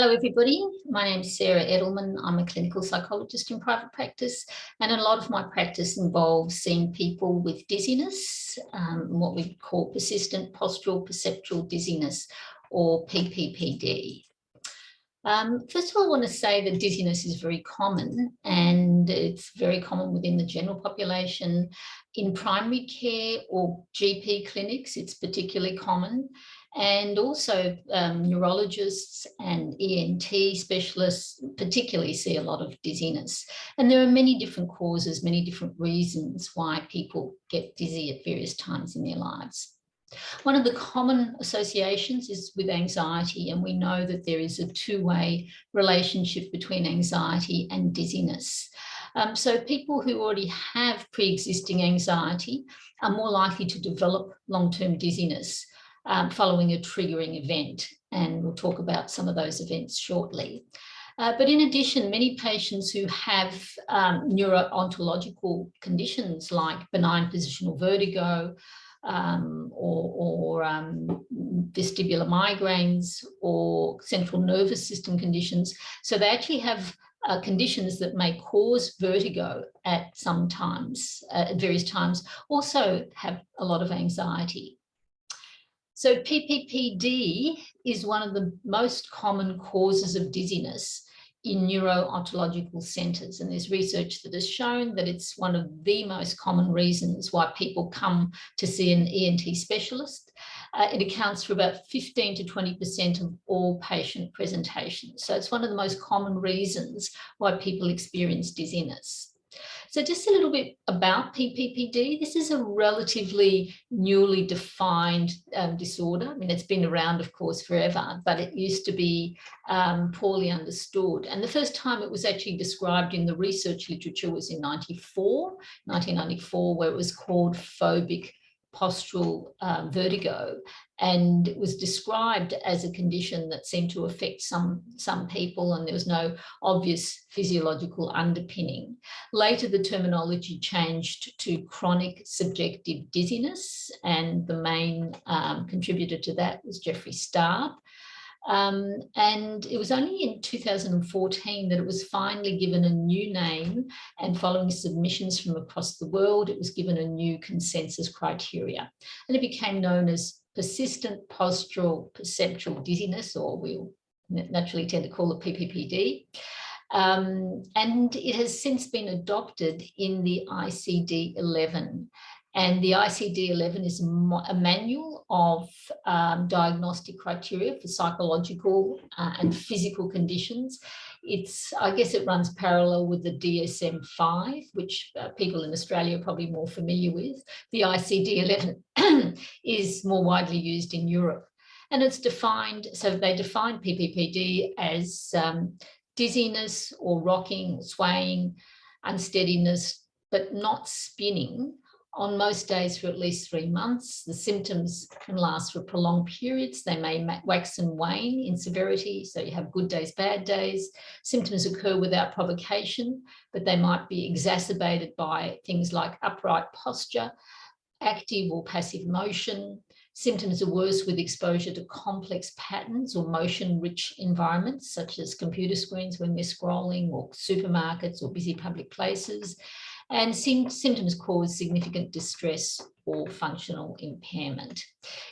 Hello everybody, my name is Sarah Edelman. I'm a clinical psychologist in private practice, and a lot of my practice involves seeing people with dizziness, what we call persistent postural-perceptual dizziness, or PPPD. First of all, I want to say that dizziness is very common, and it's very common within the general population. In primary care or GP clinics, it's particularly common. And also neurologists and ENT specialists particularly see a lot of dizziness. And there are many different causes, many different reasons why people get dizzy at various times in their lives. One of the common associations is with anxiety, and we know that there is a two-way relationship between anxiety and dizziness. So people who already have pre-existing anxiety are more likely to develop long-term dizziness following a triggering event, and we'll talk about some of those events shortly. But in addition, many patients who have neuro-ontological conditions like benign positional vertigo or vestibular migraines or central nervous system conditions, so they actually have conditions that may cause vertigo at various times, also have a lot of anxiety. So PPPD is one of the most common causes of dizziness in neuro-ontological centres, and there's research that has shown that it's one of the most common reasons why people come to see an ENT specialist. It accounts for about 15 to 20% of all patient presentations. So it's one of the most common reasons why people experience dizziness. So just a little bit about PPPD. This is a relatively newly defined disorder. I mean, it's been around, of course, forever, but it used to be poorly understood. And the first time it was actually described in the research literature was in 1994, where it was called phobic postural vertigo, and it was described as a condition that seemed to affect some people, and there was no obvious physiological underpinning. Later, the terminology changed to chronic subjective dizziness, and the main contributor to that was Jeffrey Starr. And it was only in 2014 that it was finally given a new name, and following submissions from across the world, it was given a new consensus criteria, and it became known as persistent postural-perceptual dizziness, or we'll naturally tend to call it PPPD. And it has since been adopted in the ICD-11. And the ICD-11 is a manual of diagnostic criteria for psychological and physical conditions. I guess it runs parallel with the DSM-5, which people in Australia are probably more familiar with. The ICD-11 is more widely used in Europe. And it's defined, so they define PPPD as dizziness or rocking or swaying, unsteadiness, but not spinning, on most days for at least 3 months. The symptoms can last for prolonged periods. They may wax and wane in severity, so you have good days, bad days. Symptoms occur without provocation, but they might be exacerbated by things like upright posture, active or passive motion. Symptoms are worse with exposure to complex patterns or motion-rich environments, such as computer screens when they're scrolling, or supermarkets or busy public places. And symptoms cause significant distress or functional impairment.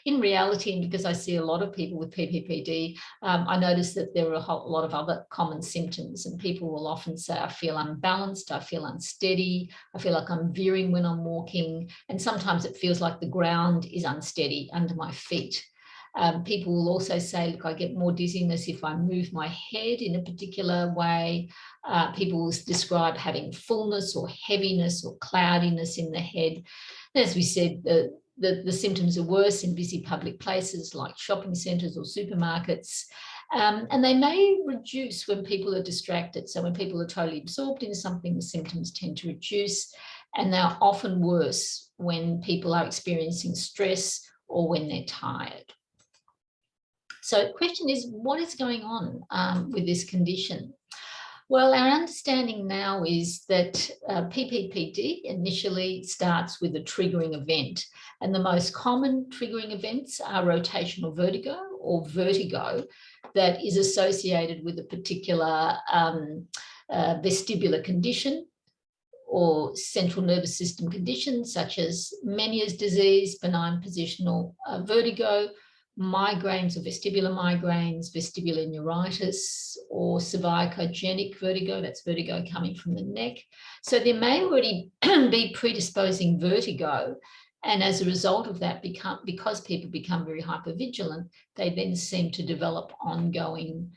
In reality, and because I see a lot of people with PPPD, I notice that there are a whole lot of other common symptoms, and people will often say, I feel unbalanced, I feel unsteady, I feel like I'm veering when I'm walking, and sometimes it feels like the ground is unsteady under my feet. People will also say, look, I get more dizziness if I move my head in a particular way. People will describe having fullness or heaviness or cloudiness in the head. As we said, the symptoms are worse in busy public places like shopping centres or supermarkets. And they may reduce when people are distracted. So when people are totally absorbed in something, the symptoms tend to reduce, and they're often worse when people are experiencing stress or when they're tired. So the question is, what is going on with this condition? Well, our understanding now is that PPPD initially starts with a triggering event, and the most common triggering events are rotational vertigo or vertigo, that is associated with a particular vestibular condition or central nervous system conditions such as Meniere's disease, benign positional vertigo, migraines or vestibular migraines, vestibular neuritis, or cervicogenic vertigo, that's vertigo coming from the neck. So there may already be predisposing vertigo, and as a result of that, because people become very hypervigilant, they then seem to develop ongoing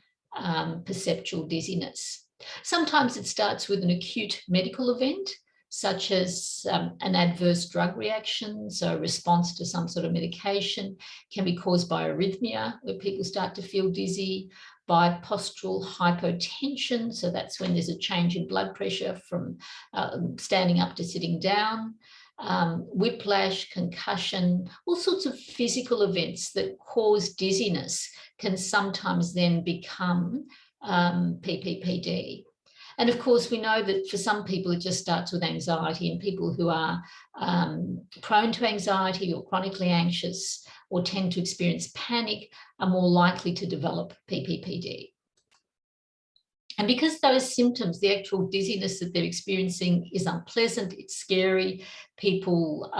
perceptual dizziness. Sometimes it starts with an acute medical event, such as an adverse drug reaction, so a response to some sort of medication, can be caused by arrhythmia, where people start to feel dizzy, by postural hypotension, so that's when there's a change in blood pressure from standing up to sitting down, whiplash, concussion, all sorts of physical events that cause dizziness can sometimes then become PPPD. And of course, we know that for some people, it just starts with anxiety, and people who are prone to anxiety or chronically anxious or tend to experience panic are more likely to develop PPPD. And because those symptoms, the actual dizziness that they're experiencing is unpleasant, it's scary, people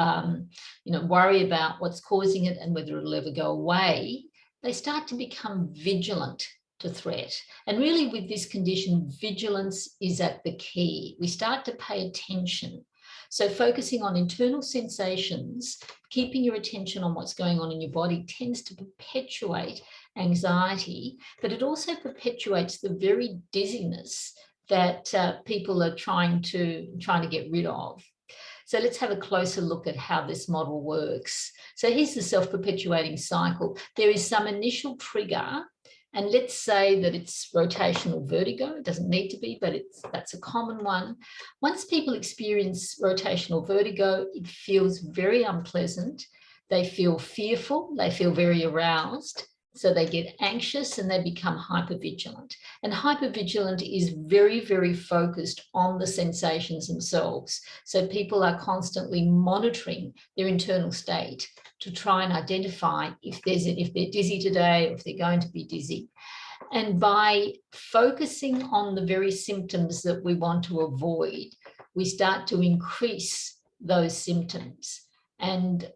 worry about what's causing it and whether it'll ever go away, they start to become vigilant to threat. And really with this condition, vigilance is at the key. We start to pay attention. So focusing on internal sensations, keeping your attention on what's going on in your body tends to perpetuate anxiety, but it also perpetuates the very dizziness that people are trying to get rid of. So let's have a closer look at how this model works. So here's the self-perpetuating cycle. There is some initial trigger, and let's say that it's rotational vertigo. It doesn't need to be, but that's a common one. Once people experience rotational vertigo, it feels very unpleasant. They feel fearful, they feel very aroused. So they get anxious and they become hypervigilant. And hypervigilant is very, very focused on the sensations themselves. So people are constantly monitoring their internal state to try and identify if they're dizzy today or if they're going to be dizzy. And by focusing on the very symptoms that we want to avoid, we start to increase those symptoms. And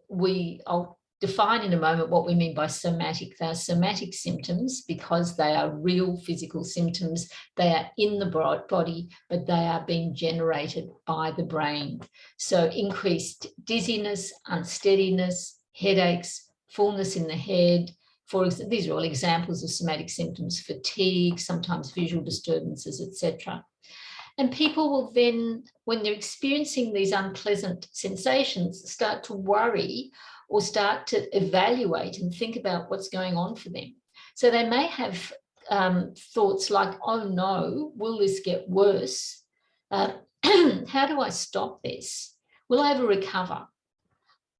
I'll define in a moment what we mean by somatic. They are somatic symptoms because they are real physical symptoms. They are in the body, but they are being generated by the brain. So increased dizziness, unsteadiness, headaches, fullness in the head. These are all examples of somatic symptoms: fatigue, sometimes visual disturbances, etc. And people will then, when they're experiencing these unpleasant sensations, start to worry or start to evaluate and think about what's going on for them. So they may have thoughts like, oh no, will this get worse? How do I stop this? Will I ever recover?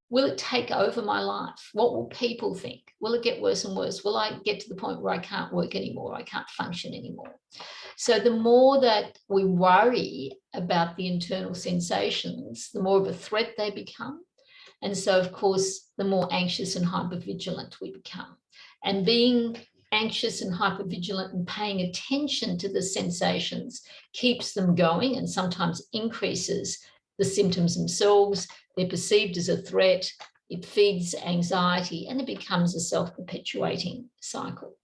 Will it take over my life? What will people think? Will it get worse and worse? Will I get to the point where I can't work anymore? I can't function anymore? So the more that we worry about the internal sensations, the more of a threat they become. And so, of course, the more anxious and hypervigilant we become. And being anxious and hypervigilant and paying attention to the sensations keeps them going and sometimes increases the symptoms themselves. They're perceived as a threat. It feeds anxiety and it becomes a self-perpetuating cycle.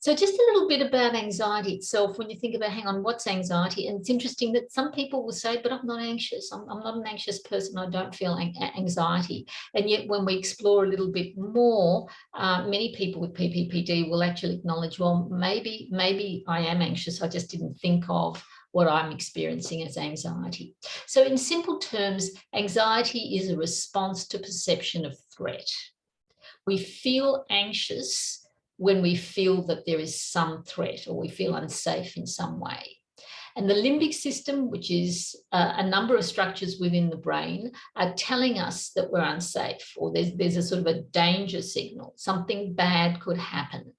So just a little bit about anxiety itself. When you think about, hang on, what's anxiety? And it's interesting that some people will say, but I'm not anxious. I'm not an anxious person. I don't feel anxiety. And yet when we explore a little bit more, many people with PPPD will actually acknowledge, well, maybe I am anxious. I just didn't think of what I'm experiencing as anxiety. So in simple terms, anxiety is a response to perception of threat. We feel anxious when we feel that there is some threat or we feel unsafe in some way. And the limbic system, which is a number of structures within the brain, are telling us that we're unsafe, or there's a sort of a danger signal, something bad could happen.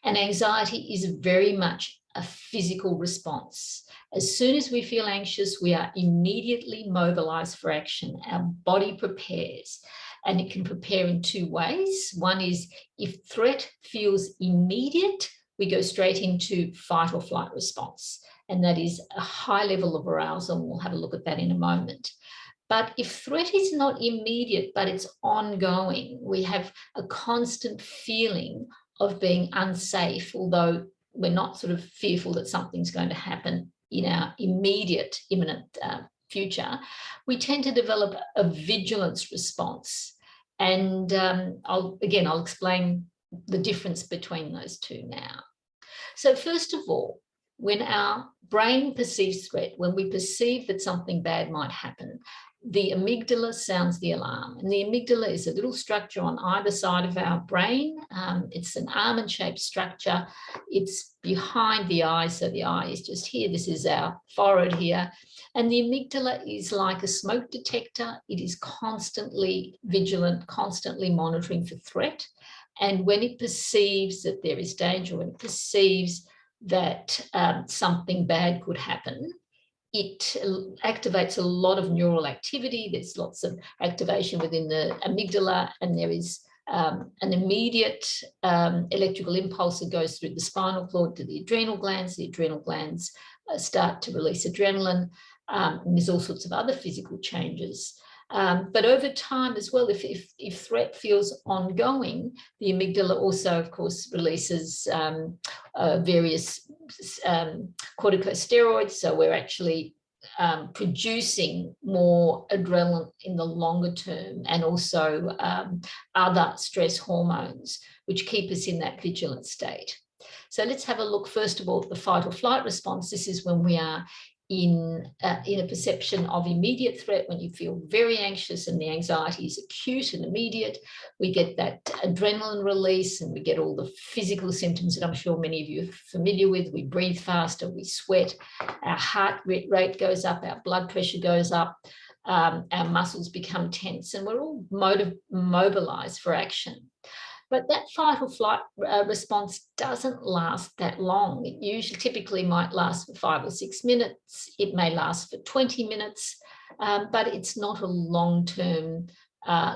And anxiety is very much a physical response. As soon as we feel anxious, we are immediately mobilized for action. Our body prepares. and it can prepare in two ways. One is if threat feels immediate, we go straight into fight or flight response. And that is a high level of arousal. And we'll have a look at that in a moment. But if threat is not immediate, but it's ongoing, we have a constant feeling of being unsafe, although we're not sort of fearful that something's going to happen in our immediate, imminent future, we tend to develop a vigilance response. And I'll explain the difference between those two now. So first of all, when our brain perceives threat, when we perceive that something bad might happen, the amygdala sounds the alarm. And the amygdala is a little structure on either side of our brain. It's an almond-shaped structure. It's behind the eye, so the eye is just here. This is our forehead here. And the amygdala is like a smoke detector. It is constantly vigilant, constantly monitoring for threat. And when it perceives that there is danger, when it perceives that something bad could happen, it activates a lot of neural activity. There's lots of activation within the amygdala, and there is an immediate electrical impulse that goes through the spinal cord to the adrenal glands. The adrenal glands start to release adrenaline, and there's all sorts of other physical changes. But over time as well, if threat feels ongoing, the amygdala also, of course, releases various corticosteroids. So we're actually producing more adrenaline in the longer term, and also other stress hormones, which keep us in that vigilant state. So let's have a look, first of all, at the fight or flight response. This is when we are in a perception of immediate threat, when you feel very anxious and the anxiety is acute and immediate. We get that adrenaline release, and we get all the physical symptoms that I'm sure many of you are familiar with. We breathe faster, we sweat, our heart rate goes up, our blood pressure goes up, our muscles become tense, and we're all mobilized for action. But that fight or flight response doesn't last that long. It typically might last for 5 or 6 minutes. It may last for 20 minutes, but it's not a long-term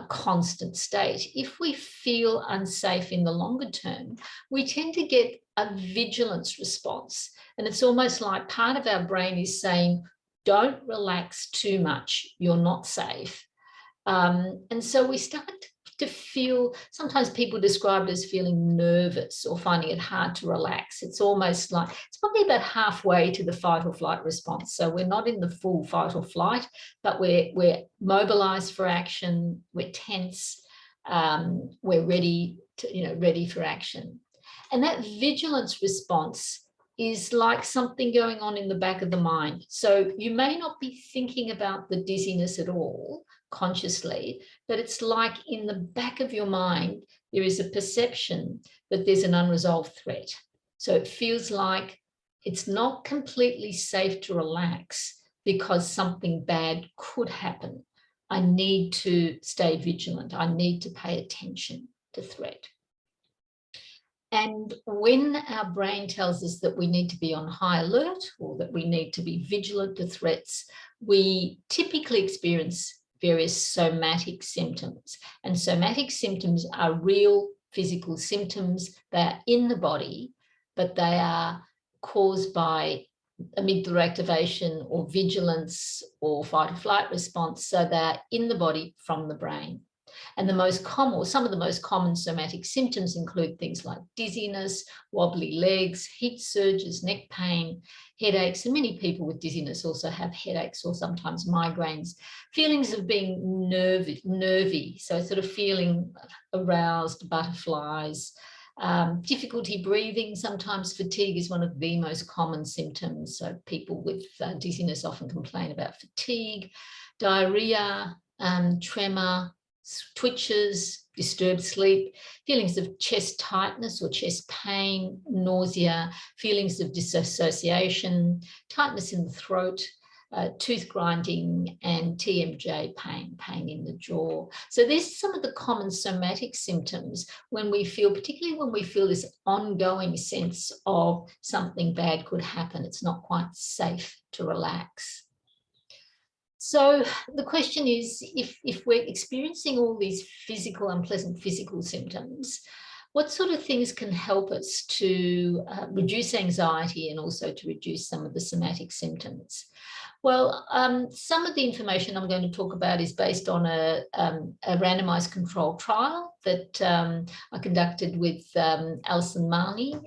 constant state. If we feel unsafe in the longer term, we tend to get a vigilance response. And it's almost like part of our brain is saying, don't relax too much, you're not safe. And so we start to feel, sometimes people describe it as feeling nervous or finding it hard to relax. It's almost like, it's probably about halfway to the fight or flight response. So we're not in the full fight or flight, but we're mobilized for action, we're tense, we're ready for action. And that vigilance response is like something going on in the back of the mind. So you may not be thinking about the dizziness at all consciously, but it's like in the back of your mind, there is a perception that there's an unresolved threat. So it feels like it's not completely safe to relax because something bad could happen. I need to stay vigilant. I need to pay attention to threat. And when our brain tells us that we need to be on high alert, or that we need to be vigilant to threats, we typically experience various somatic symptoms. And somatic symptoms are real physical symptoms. They're in the body, but they are caused by amygdala activation or vigilance or fight or flight response. So they're in the body from the brain. And the most common, or some of the most common somatic symptoms include things like dizziness, wobbly legs, heat surges, neck pain, headaches, and many people with dizziness also have headaches or sometimes migraines, feelings of being nervy, so sort of feeling aroused, butterflies, difficulty breathing. Sometimes fatigue is one of the most common symptoms. So people with dizziness often complain about fatigue, diarrhea, tremor, twitches, disturbed sleep, feelings of chest tightness or chest pain, nausea, feelings of dissociation, tightness in the throat, tooth grinding, and TMJ pain in the jaw. So there's some of the common somatic symptoms when we feel, particularly when we feel this ongoing sense of something bad could happen. It's not quite safe to relax. So the question is, if we're experiencing all these unpleasant physical symptoms, what sort of things can help us to reduce anxiety and also to reduce some of the somatic symptoms? Well, some of the information I'm going to talk about is based on a randomized controlled trial that I conducted with Alison Marnie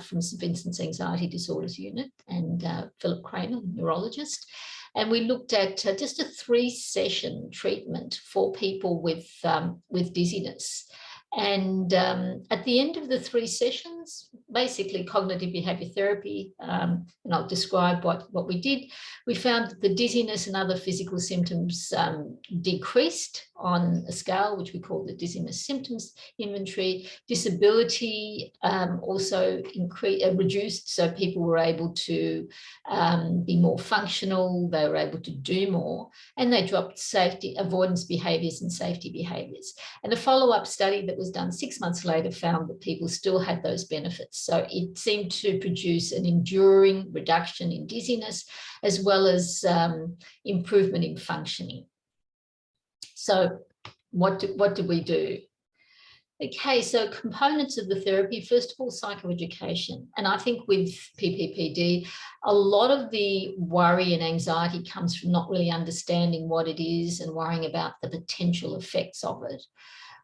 from St Vincent's Anxiety Disorders Unit and Philip Cramer, neurologist. And we looked at just a 3-session treatment for people with dizziness. And at the end of the 3 sessions, basically cognitive behavior therapy, and I'll describe what we did, we found that the dizziness and other physical symptoms decreased on a scale which we call the Dizziness Symptoms Inventory. Disability also reduced, so people were able to be more functional, they were able to do more, and they dropped safety avoidance behaviours and safety behaviours. And a follow-up study that was done 6 months later found that people still had those benefits. So it seemed to produce an enduring reduction in dizziness as well as improvement in functioning. So what did we do? Okay, so components of the therapy, first of all, psychoeducation. And I think with PPPD, a lot of the worry and anxiety comes from not really understanding what it is and worrying about the potential effects of it.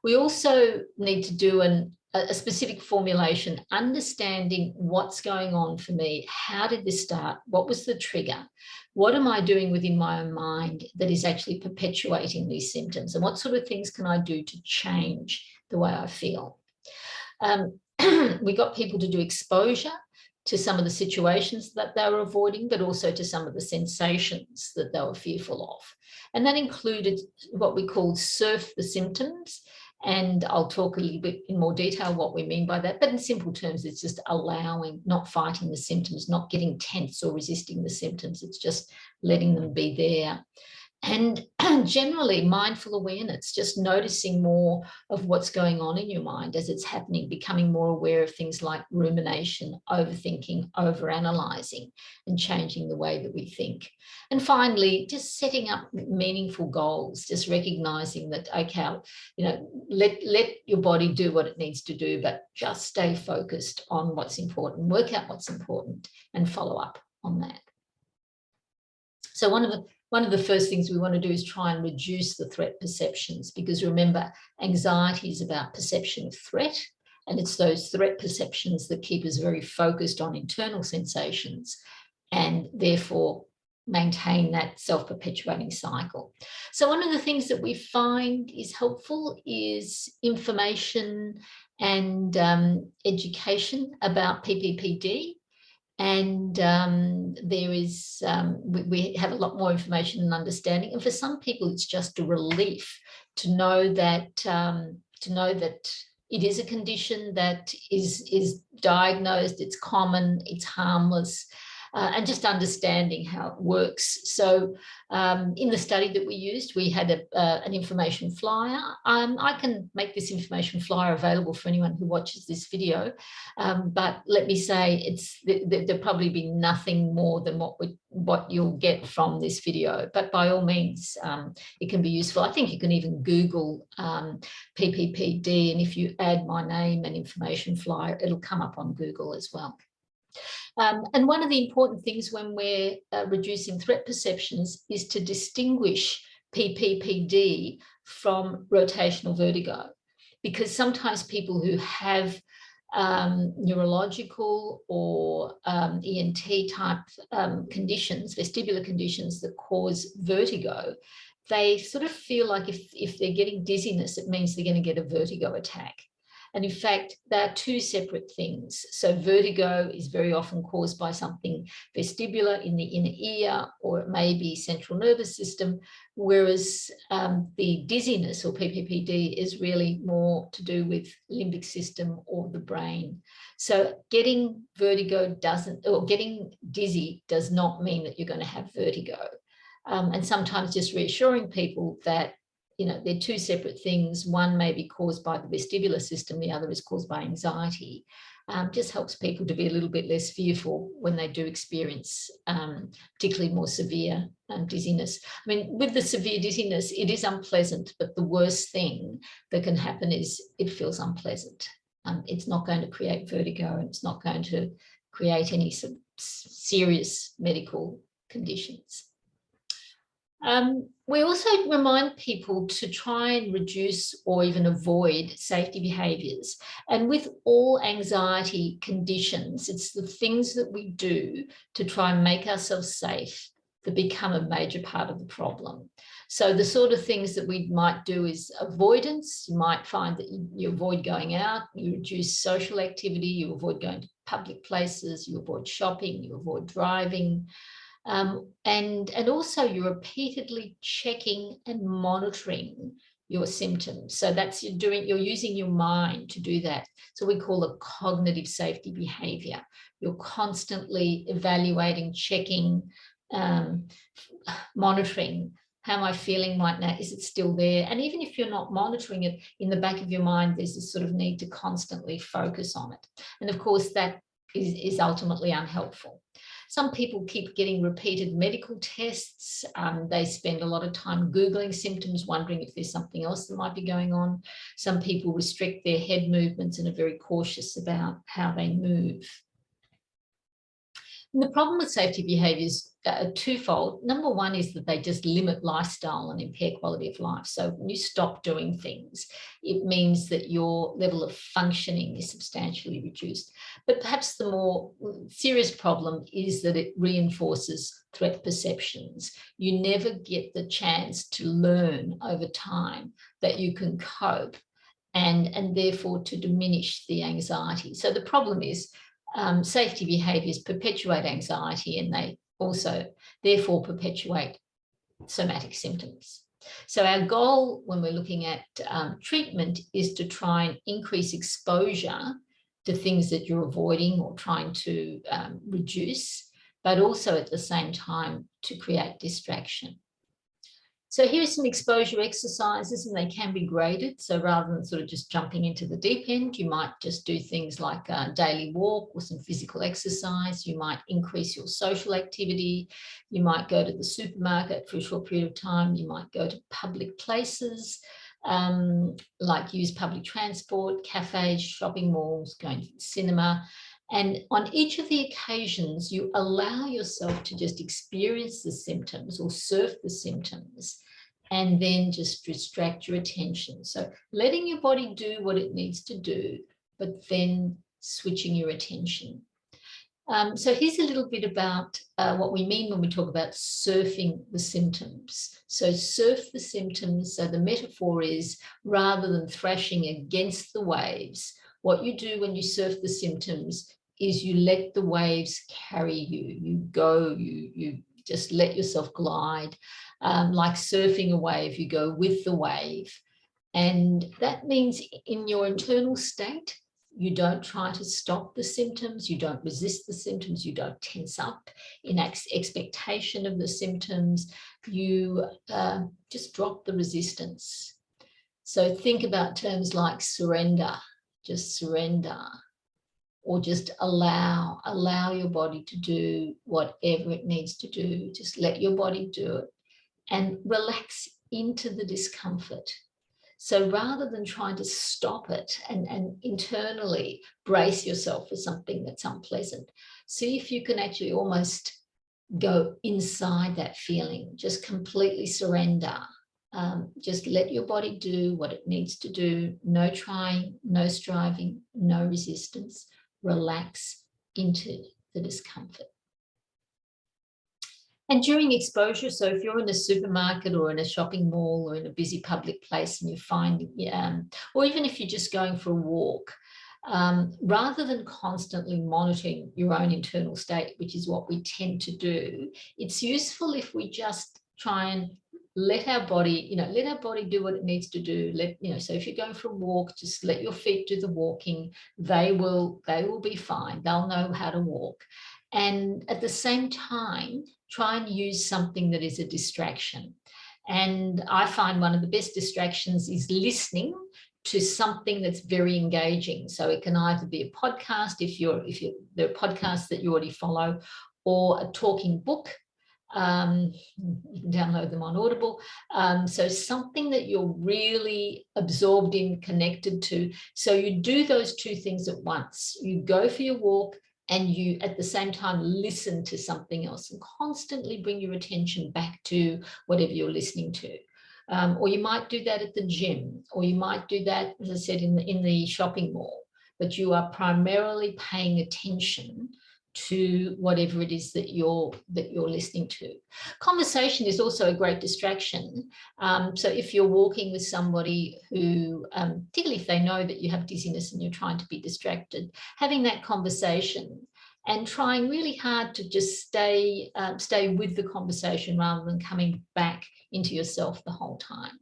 We also need to do a specific formulation, understanding what's going on for me. How did this start? What was the trigger? What am I doing within my own mind that is actually perpetuating these symptoms? And what sort of things can I do to change the way I feel? We got people to do exposure to some of the situations that they were avoiding, but also to some of the sensations that they were fearful of. And that included what we called surf the symptoms. And I'll talk a little bit in more detail what we mean by that. But in simple terms, it's just allowing, not fighting the symptoms, not getting tense or resisting the symptoms. It's just letting them be there. And generally mindful awareness, just noticing more of what's going on in your mind as it's happening, becoming more aware of things like rumination, overthinking, overanalyzing, and changing the way that we think. And finally, just setting up meaningful goals, just recognizing that, okay, you know, let your body do what it needs to do, but just stay focused on what's important, work out what's important, and follow up on that. So one of the first things we want to do is try and reduce the threat perceptions, because remember, anxiety is about perception of threat, and it's those threat perceptions that keep us very focused on internal sensations and therefore maintain that self-perpetuating cycle. So one of the things that we find is helpful is information and education about PPPD. And there is, we have a lot more information and understanding. And for some people, it's just a relief to know that it is a condition that is diagnosed, it's common, it's harmless, and just understanding how it works. So in the study that we used, we had an information flyer. I can make this information flyer available for anyone who watches this video, but let me say there'll probably be nothing more than what you'll get from this video, but by all means, it can be useful. I think you can even Google PPPD, and if you add my name and information flyer, it'll come up on Google as well. And one of the important things when we're reducing threat perceptions is to distinguish PPPD from rotational vertigo, because sometimes people who have neurological or ENT type conditions, vestibular conditions that cause vertigo, they sort of feel like if they're getting dizziness, it means they're going to get a vertigo attack. And in fact, they are two separate things. So vertigo is very often caused by something vestibular in the inner ear, or it may be central nervous system, whereas the dizziness or PPPD is really more to do with limbic system or the brain. So getting vertigo getting dizzy does not mean that you're going to have vertigo. And sometimes just reassuring people that they're two separate things. One may be caused by the vestibular system, the other is caused by anxiety. Just helps people to be a little bit less fearful when they do experience particularly more severe dizziness. I mean, with the severe dizziness, it is unpleasant, but the worst thing that can happen is it feels unpleasant. It's not going to create vertigo, and it's not going to create any serious medical conditions. We also remind people to try and reduce or even avoid safety behaviours. And with all anxiety conditions, it's the things that we do to try and make ourselves safe that become a major part of the problem. So the sort of things that we might do is avoidance. You might find that you avoid going out, you reduce social activity, you avoid going to public places, you avoid shopping, you avoid driving. And also you're repeatedly checking and monitoring your symptoms. So that's you're using your mind to do that. So we call it cognitive safety behavior. You're constantly evaluating, checking, monitoring. How am I feeling right now? Is it still there? And even if you're not monitoring it, in the back of your mind, there's this sort of need to constantly focus on it. And of course, that is ultimately unhelpful. Some people keep getting repeated medical tests. They spend a lot of time Googling symptoms, wondering if there's something else that might be going on. Some people restrict their head movements and are very cautious about how they move. And the problem with safety behaviours are twofold. Number one is that they just limit lifestyle and impair quality of life. So when you stop doing things, it means that your level of functioning is substantially reduced. But perhaps the more serious problem is that it reinforces threat perceptions. You never get the chance to learn over time that you can cope and therefore to diminish the anxiety. So the problem is safety behaviours perpetuate anxiety, and they also therefore perpetuate somatic symptoms. So our goal when we're looking at treatment is to try and increase exposure to things that you're avoiding or trying to reduce, but also at the same time to create distraction. So here are some exposure exercises, and they can be graded. So rather than sort of just jumping into the deep end, you might just do things like a daily walk or some physical exercise. You might increase your social activity. You might go to the supermarket for a short period of time. You might go to public places, like use public transport, cafes, shopping malls, going to the cinema. And on each of the occasions, you allow yourself to just experience the symptoms or surf the symptoms and then just distract your attention. So letting your body do what it needs to do, but then switching your attention. So here's a little bit about what we mean when we talk about surfing the symptoms. So surf the symptoms. So the metaphor is rather than thrashing against the waves, what you do when you surf the symptoms is you let the waves carry you. You go, you just let yourself glide. Like surfing a wave, you go with the wave. And that means in your internal state, you don't try to stop the symptoms, you don't resist the symptoms, you don't tense up in expectation of the symptoms, you just drop the resistance. So think about terms like surrender, just surrender. Or just allow your body to do whatever it needs to do. Just let your body do it and relax into the discomfort. So rather than trying to stop it and internally brace yourself for something that's unpleasant, see if you can actually almost go inside that feeling, just completely surrender. Just let your body do what it needs to do. No trying, no striving, no resistance. Relax into the discomfort. And during exposure, so if you're in a supermarket or in a shopping mall or in a busy public place and you find, or even if you're just going for a walk, rather than constantly monitoring your own internal state, which is what we tend to do, it's useful if we just try and let our body, do what it needs to do. So if you're going for a walk, just let your feet do the walking. They will be fine. They'll know how to walk. And at the same time, try and use something that is a distraction. And I find one of the best distractions is listening to something that's very engaging. So it can either be a podcast, if there are podcasts that you already follow, or a talking book. You can download them on Audible. So something that you're really absorbed in, connected to. So you do those two things at once. You go for your walk and you at the same time listen to something else and constantly bring your attention back to whatever you're listening to. Or you might do that at the gym, or you might do that, as I said, in the shopping mall, but you are primarily paying attention to whatever it is that you're listening to. Conversation is also a great distraction. So if you're walking with somebody who, particularly if they know that you have dizziness and you're trying to be distracted, having that conversation and trying really hard to just stay with the conversation rather than coming back into yourself the whole time.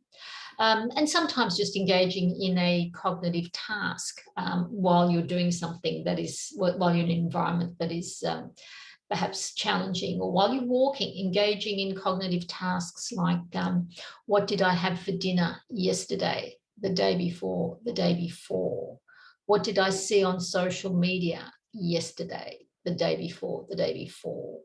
And sometimes just engaging in a cognitive task while you're doing something that is, while you're in an environment that is perhaps challenging, or while you're walking, engaging in cognitive tasks like what did I have for dinner yesterday, the day before, the day before? What did I see on social media yesterday, the day before, the day before?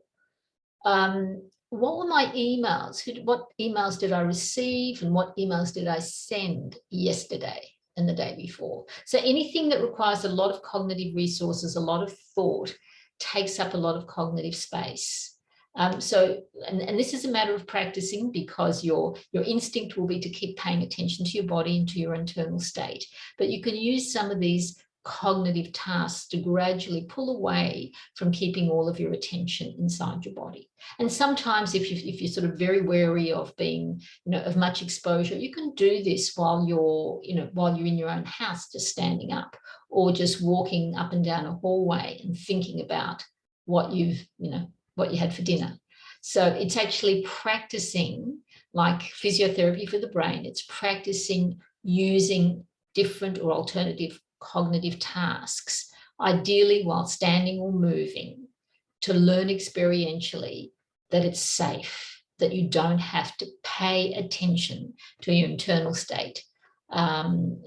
What were my emails? What emails did I receive and what emails did I send yesterday and the day before? So anything that requires a lot of cognitive resources, a lot of thought, takes up a lot of cognitive space. And this is a matter of practicing, because your instinct will be to keep paying attention to your body and to your internal state. But you can use some of these cognitive tasks to gradually pull away from keeping all of your attention inside your body. And sometimes if you're sort of very wary of being, of much exposure, you can do this while you're in your own house, just standing up, or just walking up and down a hallway and thinking about what you had for dinner. So it's actually practicing, like physiotherapy for the brain. It's practicing using different or alternative cognitive tasks, ideally while standing or moving, to learn experientially that it's safe, that you don't have to pay attention to your internal state, when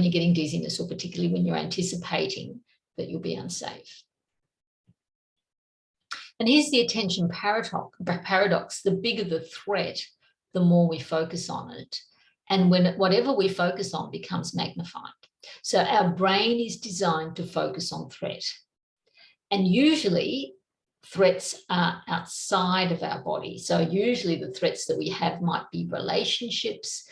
you're getting dizziness, or particularly when you're anticipating that you'll be unsafe. And here's the attention paradox. The bigger the threat, the more we focus on it. And whatever we focus on becomes magnified. So our brain is designed to focus on threat. And usually threats are outside of our body. So usually the threats that we have might be relationships,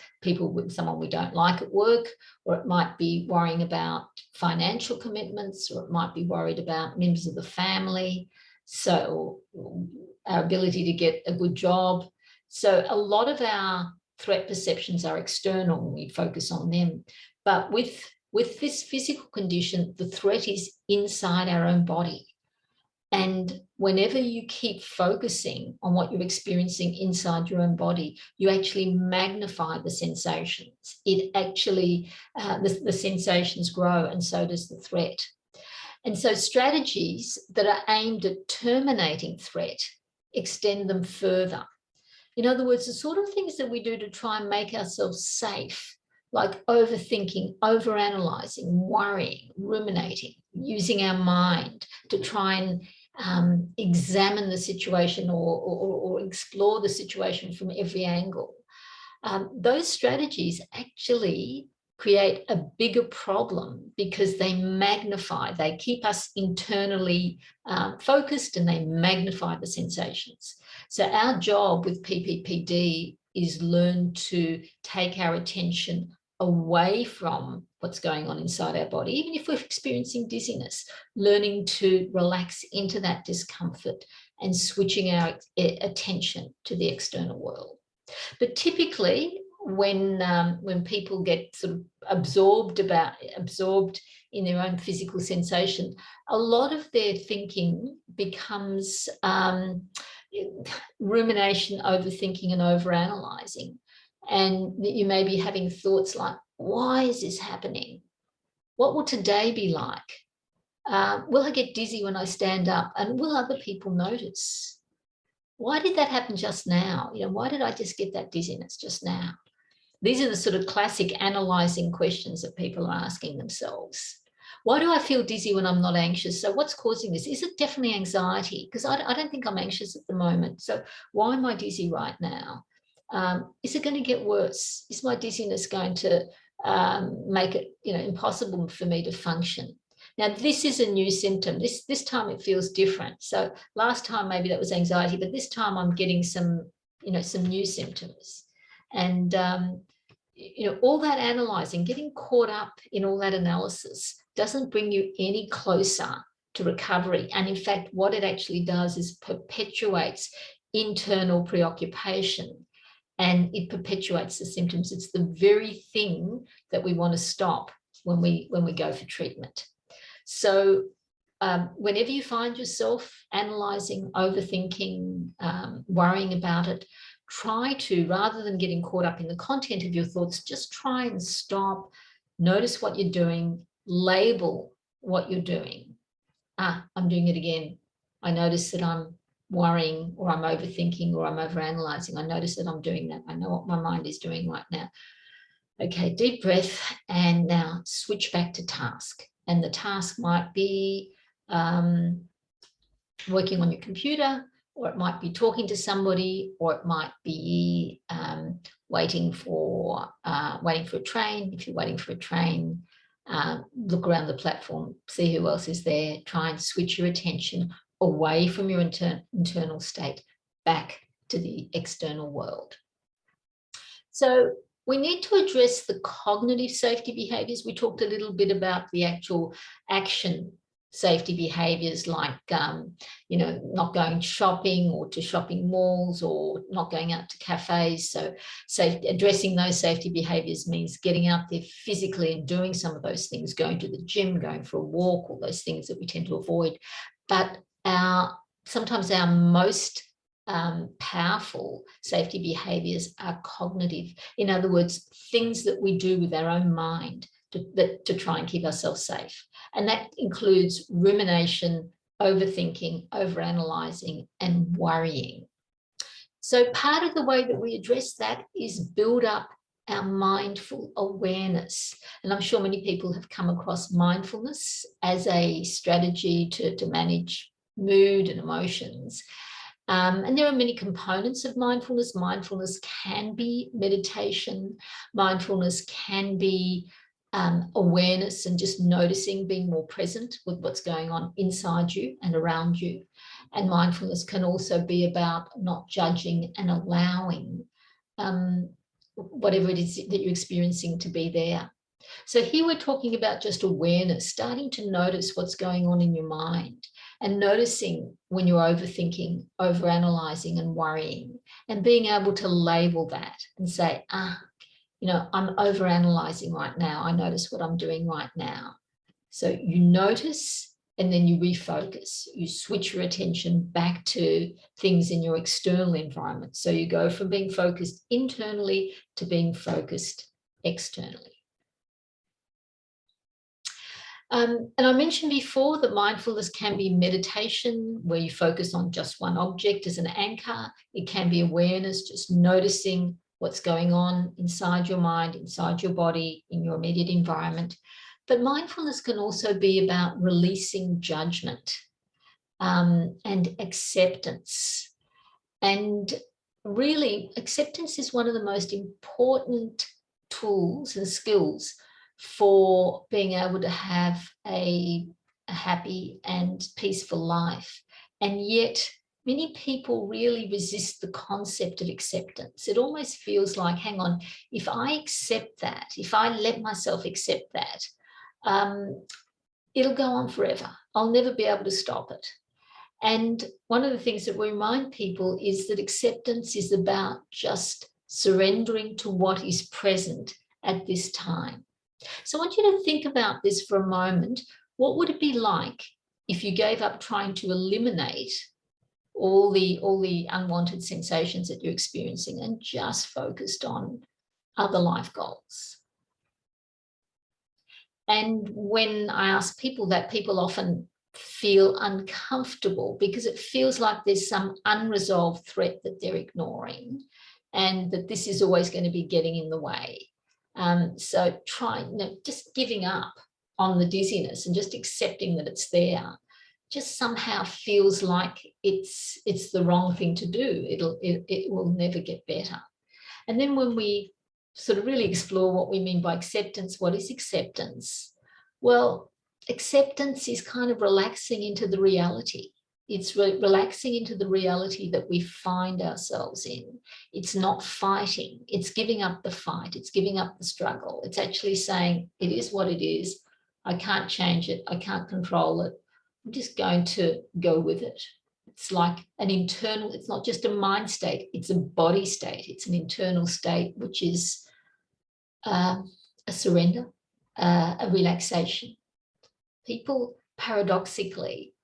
someone we don't like at work, or it might be worrying about financial commitments, or it might be worried about members of the family. So our ability to get a good job. So a lot of our threat perceptions are external when we focus on them. But with this physical condition, the threat is inside our own body. And whenever you keep focusing on what you're experiencing inside your own body, you actually magnify the sensations. It actually, the sensations grow, and so does the threat. And so strategies that are aimed at terminating threat extend them further. In other words, the sort of things that we do to try and make ourselves safe, like overthinking, overanalyzing, worrying, ruminating, using our mind to try and examine the situation or explore the situation from every angle. Those strategies actually create a bigger problem, because they magnify, they keep us internally focused, and they magnify the sensations. So our job with PPPD is learn to take our attention away from what's going on inside our body, even if we're experiencing dizziness, learning to relax into that discomfort and switching our attention to the external world. But typically, when people get sort of absorbed in their own physical sensation, a lot of their thinking becomes rumination, overthinking, and overanalyzing. And you may be having thoughts like, why is this happening? What will today be like? Will I get dizzy when I stand up? And will other people notice? why did that happen just now? You know, why did I just get that dizziness just now? These are the sort of classic analyzing questions that people are asking themselves. Why do I feel dizzy when I'm not anxious? So what's causing this? Is it definitely anxiety? Because I don't think I'm anxious at the moment. So why am I dizzy right now? Is it going to get worse? Is my dizziness going to make it, you know, impossible for me to function? Now, this is a new symptom. This time it feels different. So last time maybe that was anxiety, but this time I'm getting some, you know, some new symptoms. And, you know, all that analyzing, getting caught up in all that analysis doesn't bring you any closer to recovery. And in fact, what it actually does is perpetuates internal preoccupation, and it perpetuates the symptoms. It's the very thing that we want to stop when we go for treatment. So whenever you find yourself analyzing, overthinking, worrying about it, try to, rather than getting caught up in the content of your thoughts, just try and stop, notice what you're doing, label what you're doing. I'm doing it again. I notice that I'm worrying, or I'm overthinking, or I'm overanalyzing. I notice that I'm doing that. I know what my mind is doing right now. Okay, deep breath, and now switch back to task. And the task might be working on your computer, or it might be talking to somebody, or it might be waiting for a train. If you're waiting for a train, look around the platform, see who else is there, try and switch your attention away from your internal state back to the external world. So we need to address the cognitive safety behaviors. We talked a little bit about the actual action safety behaviors, like you know, not going shopping or to shopping malls, or not going out to cafes. So addressing those safety behaviors means getting out there physically and doing some of those things, going to the gym, going for a walk, all those things that we tend to avoid. But sometimes our most powerful safety behaviors are cognitive. In other words, things that we do with our own mind to try and keep ourselves safe. And that includes rumination, overthinking, overanalyzing, and worrying. So part of the way that we address that is build up our mindful awareness. And I'm sure many people have come across mindfulness as a strategy to manage mood and emotions. And there are many components of mindfulness. Mindfulness can be meditation. Mindfulness can be awareness and just noticing, being more present with what's going on inside you and around you. And mindfulness can also be about not judging and allowing whatever it is that you're experiencing to be there. So here we're talking about just awareness, starting to notice what's going on in your mind, and noticing when you're overthinking, overanalyzing, and worrying, and being able to label that and say, you know, I'm overanalyzing right now. I notice what I'm doing right now. So you notice, and then you refocus. You switch your attention back to things in your external environment. So you go from being focused internally to being focused externally. And I mentioned before that mindfulness can be meditation, where you focus on just one object as an anchor. It can be awareness, just noticing what's going on inside your mind, inside your body, in your immediate environment. But mindfulness can also be about releasing judgment and acceptance. And really, acceptance is one of the most important tools and skills for being able to have a happy and peaceful life. And yet, many people really resist the concept of acceptance. It almost feels like, hang on, if I accept that, if I let myself accept that, it'll go on forever. I'll never be able to stop it. And one of the things that we remind people is that acceptance is about just surrendering to what is present at this time. So I want you to think about this for a moment. What would it be like if you gave up trying to eliminate all the unwanted sensations that you're experiencing and just focused on other life goals? And when I ask people that, people often feel uncomfortable because it feels like there's some unresolved threat that they're ignoring and that this is always going to be getting in the way. So just giving up on the dizziness and just accepting that it's there just somehow feels like it's the wrong thing to do. It will never get better. And then when we sort of really explore what we mean by acceptance, what is acceptance? Well, acceptance is kind of relaxing into the reality. It's relaxing into the reality that we find ourselves in. It's not fighting. It's giving up the fight. It's giving up the struggle. It's actually saying, it is what it is. I can't change it. I can't control it. I'm just going to go with it. It's like an internal, it's not just a mind state, it's a body state. It's an internal state, which is a surrender, a relaxation. People paradoxically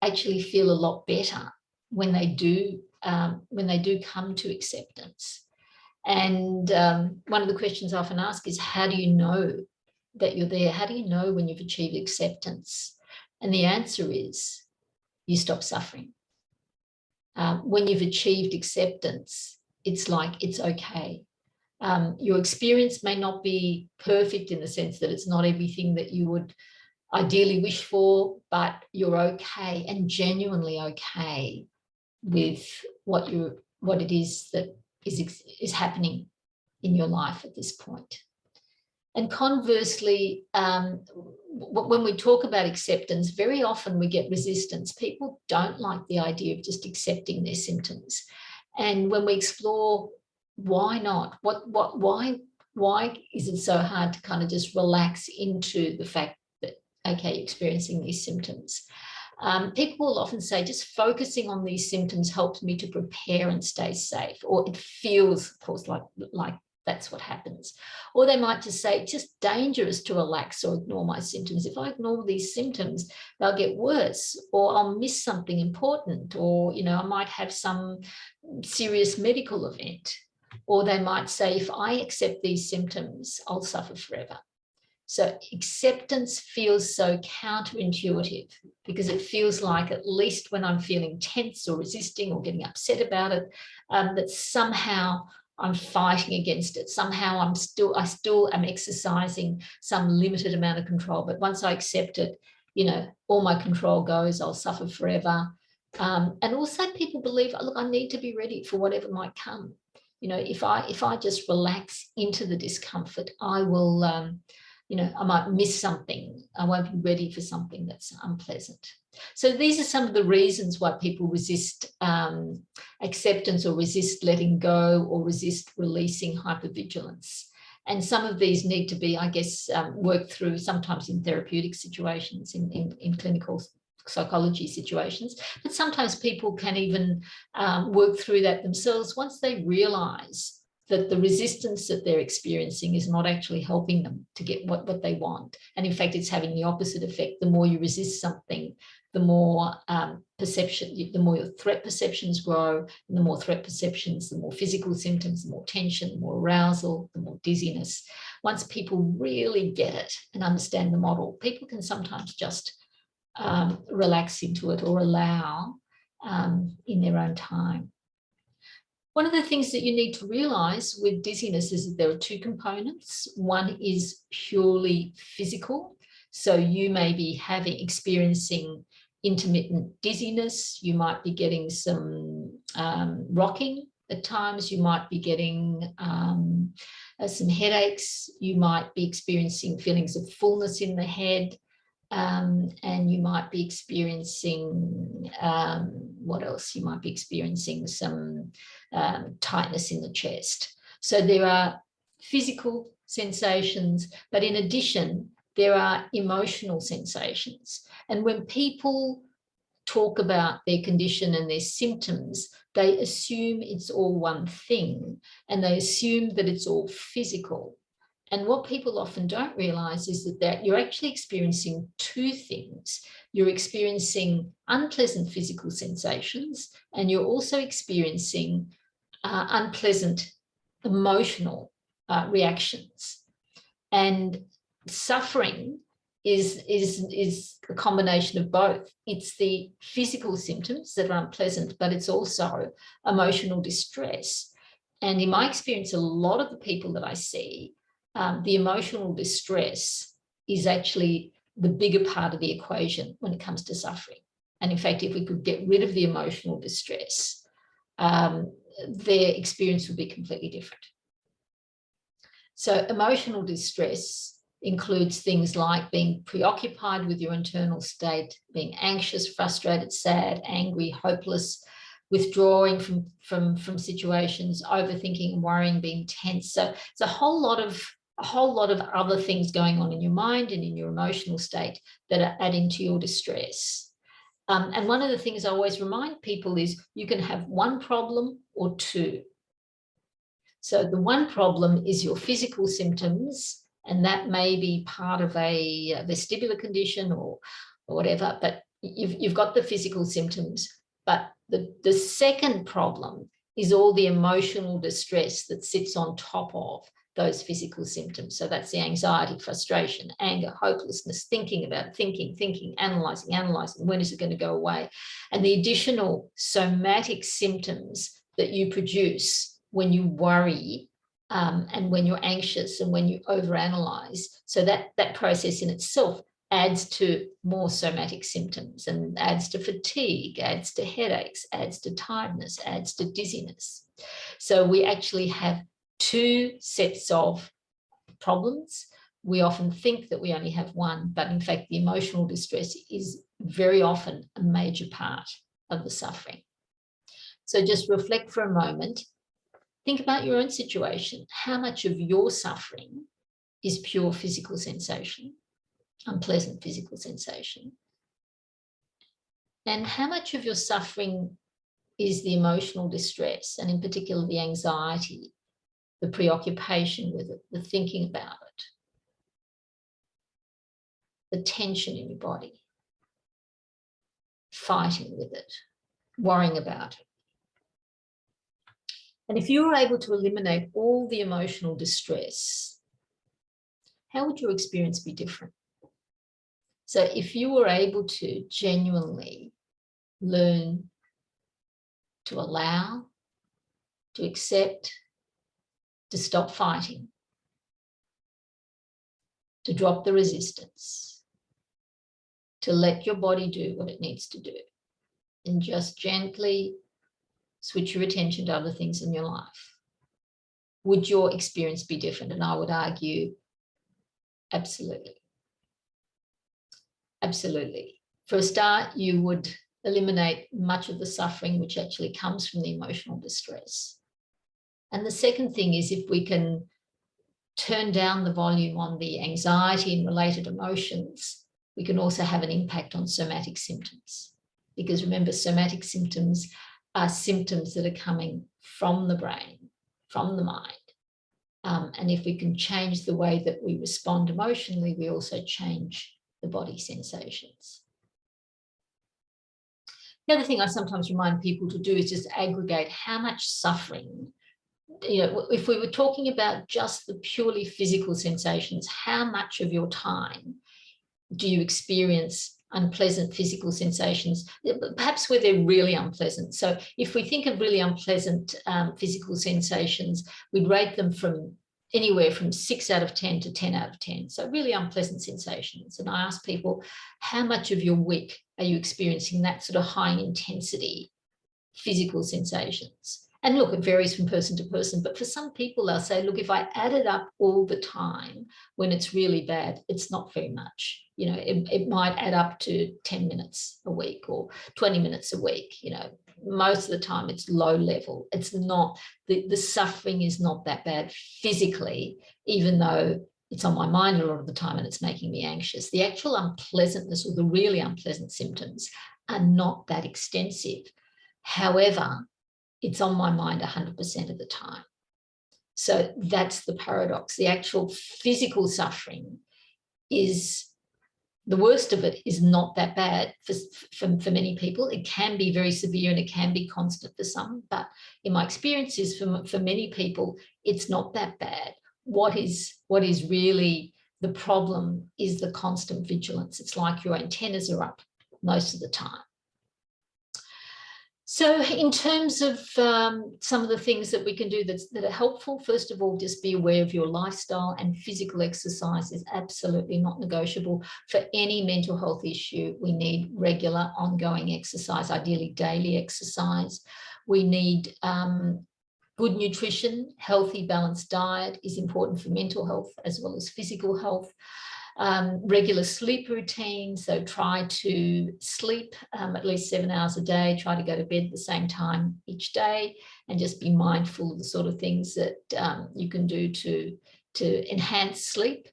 actually feel a lot better when they do come to acceptance. And one of the questions I often ask is, how do you know that you're there? How do you know when you've achieved acceptance? And the answer is, you stop suffering. When you've achieved acceptance, it's like, it's okay. Your experience may not be perfect in the sense that it's not everything that you would ideally wish for, but you're okay and genuinely okay with what it is that is happening in your life at this point. And conversely, when we talk about acceptance, very often we get resistance. People don't like the idea of just accepting their symptoms. And when we explore why not, why is it so hard to kind of just relax into the fact that, okay, you're experiencing these symptoms? People will often say, just focusing on these symptoms helps me to prepare and stay safe, or it feels, of course, like that's what happens. Or they might just say, it's just dangerous to relax or ignore my symptoms. If I ignore these symptoms, they'll get worse, or I'll miss something important, or, I might have some serious medical event. Or they might say, if I accept these symptoms, I'll suffer forever. So acceptance feels so counterintuitive, because it feels like, at least when I'm feeling tense or resisting or getting upset about it, that somehow I'm fighting against it. Somehow I still am exercising some limited amount of control. But once I accept it, all my control goes, I'll suffer forever. And also people believe, look, I need to be ready for whatever might come. If I just relax into the discomfort, I will, I might miss something. I won't be ready for something that's unpleasant. So these are some of the reasons why people resist acceptance, or resist letting go, or resist releasing hypervigilance. And some of these need to be, I guess, worked through sometimes in therapeutic situations, in clinical psychology situations. But sometimes people can even work through that themselves once they realise that the resistance that they're experiencing is not actually helping them to get what they want. And in fact, it's having the opposite effect. The more you resist something, the more the more your threat perceptions grow, and the more threat perceptions, the more physical symptoms, the more tension, the more arousal, the more dizziness. Once people really get it and understand the model, people can sometimes just relax into it, or allow in their own time. One of the things that you need to realise with dizziness is that there are two components. One is purely physical. So you may be experiencing intermittent dizziness. You might be getting some rocking at times. You might be getting some headaches. You might be experiencing feelings of fullness in the head. And you might be experiencing, what else? You might be experiencing some tightness in the chest. So there are physical sensations, but in addition, there are emotional sensations. And when people talk about their condition and their symptoms, they assume it's all one thing, and they assume that it's all physical. And what people often don't realise is that you're actually experiencing two things. You're experiencing unpleasant physical sensations, and you're also experiencing unpleasant emotional reactions. And suffering is a combination of both. It's the physical symptoms that are unpleasant, but it's also emotional distress. And in my experience, a lot of the people that I see, the emotional distress is actually the bigger part of the equation when it comes to suffering. And in fact, if we could get rid of the emotional distress, their experience would be completely different. So emotional distress includes things like being preoccupied with your internal state, being anxious, frustrated, sad, angry, hopeless, withdrawing from situations, overthinking and worrying, being tense. So it's a whole lot of other things going on in your mind and in your emotional state that are adding to your distress. And one of the things I always remind people is you can have one problem or two. So the one problem is your physical symptoms, and that may be part of a vestibular condition or whatever, but you've got the physical symptoms. But the second problem is all the emotional distress that sits on top of those physical symptoms. So that's the anxiety, frustration, anger, hopelessness, thinking, analysing, when is it going to go away? And the additional somatic symptoms that you produce when you worry and when you're anxious and when you overanalyze. So that process in itself adds to more somatic symptoms and adds to fatigue, adds to headaches, adds to tiredness, adds to dizziness. So we actually have two sets of problems. We often think that we only have one, but in fact, the emotional distress is very often a major part of the suffering. So just reflect for a moment. Think about your own situation. How much of your suffering is pure physical sensation, unpleasant physical sensation? And how much of your suffering is the emotional distress, and in particular the anxiety, the preoccupation with it, the thinking about it, the tension in your body, fighting with it, worrying about it? And if you were able to eliminate all the emotional distress, how would your experience be different? So if you were able to genuinely learn to allow, to accept, to stop fighting, to drop the resistance, to let your body do what it needs to do, and just gently switch your attention to other things in your life, would your experience be different? And I would argue, absolutely. Absolutely. For a start, you would eliminate much of the suffering which actually comes from the emotional distress. And the second thing is, if we can turn down the volume on the anxiety and related emotions, we can also have an impact on somatic symptoms. Because remember, somatic symptoms are symptoms that are coming from the brain, from the mind. And if we can change the way that we respond emotionally, we also change the body sensations. The other thing I sometimes remind people to do is just aggregate how much suffering, if we were talking about just the purely physical sensations, how much of your time do you experience unpleasant physical sensations, perhaps where they're really unpleasant? So if we think of really unpleasant physical sensations, we'd rate them from anywhere from 6 out of 10 to 10 out of 10. So really unpleasant sensations. And I ask people, how much of your week are you experiencing that sort of high intensity physical sensations? And look, it varies from person to person, but for some people, they'll say, look, if I add it up all the time when it's really bad, it's not very much. It might add up to 10 minutes a week or 20 minutes a week. Most of the time it's low level. It's not, the suffering is not that bad physically, even though it's on my mind a lot of the time and it's making me anxious. The actual unpleasantness or the really unpleasant symptoms are not that extensive. However, it's on my mind 100% of the time. So that's the paradox. The actual physical suffering is, the worst of it is not that bad for many people. It can be very severe and it can be constant for some, but in my experiences, for many people, it's not that bad. What is really The problem is the constant vigilance. It's like your antennas are up most of the time. So in terms of some of the things that we can do that are helpful, first of all, just be aware of your lifestyle, and physical exercise is absolutely not negotiable. For any mental health issue, we need regular ongoing exercise, ideally daily exercise. We need good nutrition. Healthy, balanced diet is important for mental health as well as physical health. Regular sleep routine, so try to sleep at least 7 hours a day, try to go to bed at the same time each day, and just be mindful of the sort of things that you can do to enhance sleep.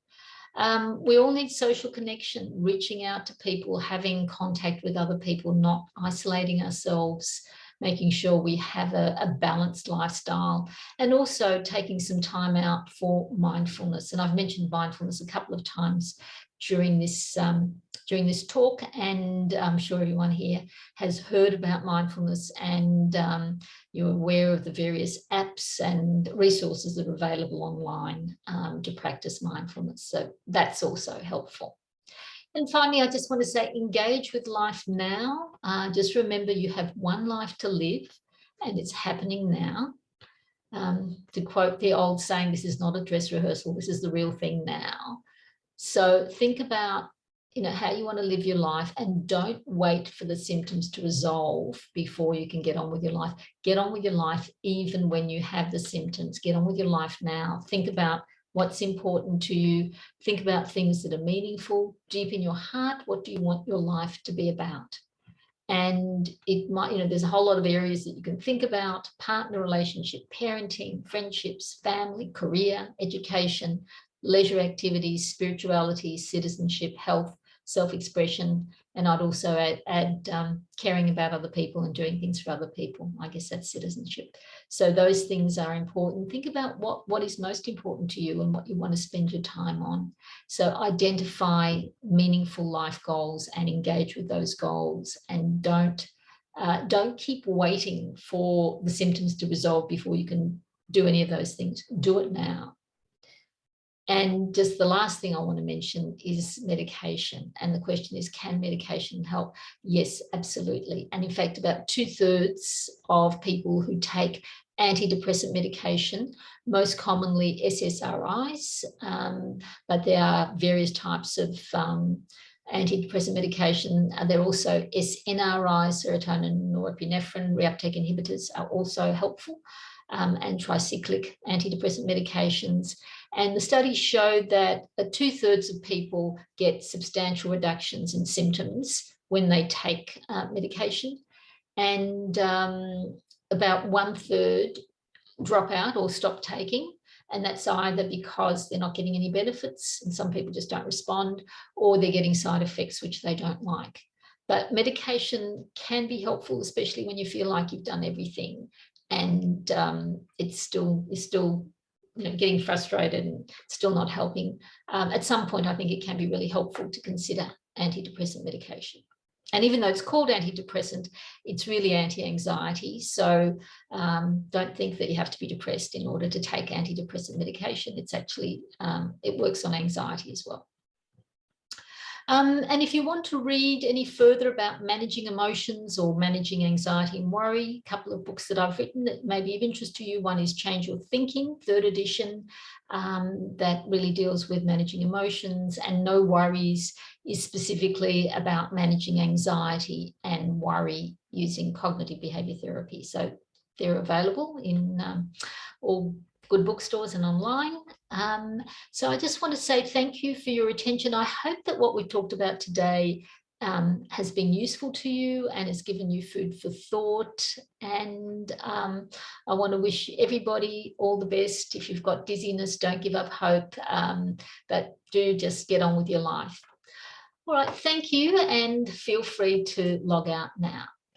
We all need social connection, reaching out to people, having contact with other people, not isolating ourselves, making sure we have a balanced lifestyle, and also taking some time out for mindfulness. And I've mentioned mindfulness a couple of times during this talk, and I'm sure everyone here has heard about mindfulness, and you're aware of the various apps and resources that are available online to practice mindfulness. So that's also helpful. And finally, I just want to say, engage with life now. Just remember, you have one life to live, and it's happening now. To quote the old saying, this is not a dress rehearsal, this is the real thing now. So think about, how you want to live your life, and don't wait for the symptoms to resolve before you can get on with your life. Get on with your life even when you have the symptoms. Get on with your life now. Think about what's important to you. Think about things that are meaningful, deep in your heart. What do you want your life to be about? And it might, there's a whole lot of areas that you can think about: partner relationship, parenting, friendships, family, career, education, leisure activities, spirituality, citizenship, health, self-expression. And I'd also add caring about other people and doing things for other people. I guess that's citizenship. So those things are important. Think about what is most important to you and what you want to spend your time on. So identify meaningful life goals and engage with those goals, and don't keep waiting for the symptoms to resolve before you can do any of those things. Do it now. And just the last thing I want to mention is medication. And the question is, can medication help? Yes, absolutely. And in fact, about 2/3 of people who take antidepressant medication, most commonly SSRIs, but there are various types of antidepressant medication. There are also SNRIs, serotonin norepinephrine reuptake inhibitors, are also helpful, and tricyclic antidepressant medications. And the studies showed that 2/3 of people get substantial reductions in symptoms when they take medication, and about 1/3 drop out or stop taking. And that's either because they're not getting any benefits, and some people just don't respond, or they're getting side effects which they don't like. But medication can be helpful, especially when you feel like you've done everything, and it's still getting frustrated and still not helping. At some point, I think it can be really helpful to consider antidepressant medication. And even though it's called antidepressant, it's really anti-anxiety. So don't think that you have to be depressed in order to take antidepressant medication. It's actually, it works on anxiety as well. And if you want to read any further about managing emotions or managing anxiety and worry, a couple of books that I've written that may be of interest to you. One is Change Your Thinking, 3rd edition, that really deals with managing emotions, and No Worries is specifically about managing anxiety and worry using cognitive behavior therapy. So they're available in all good bookstores and online. So I just want to say thank you for your attention. I hope that what we've talked about today has been useful to you and has given you food for thought. And I want to wish everybody all the best. If you've got dizziness, don't give up hope, but do just get on with your life. All right, thank you, and feel free to log out now.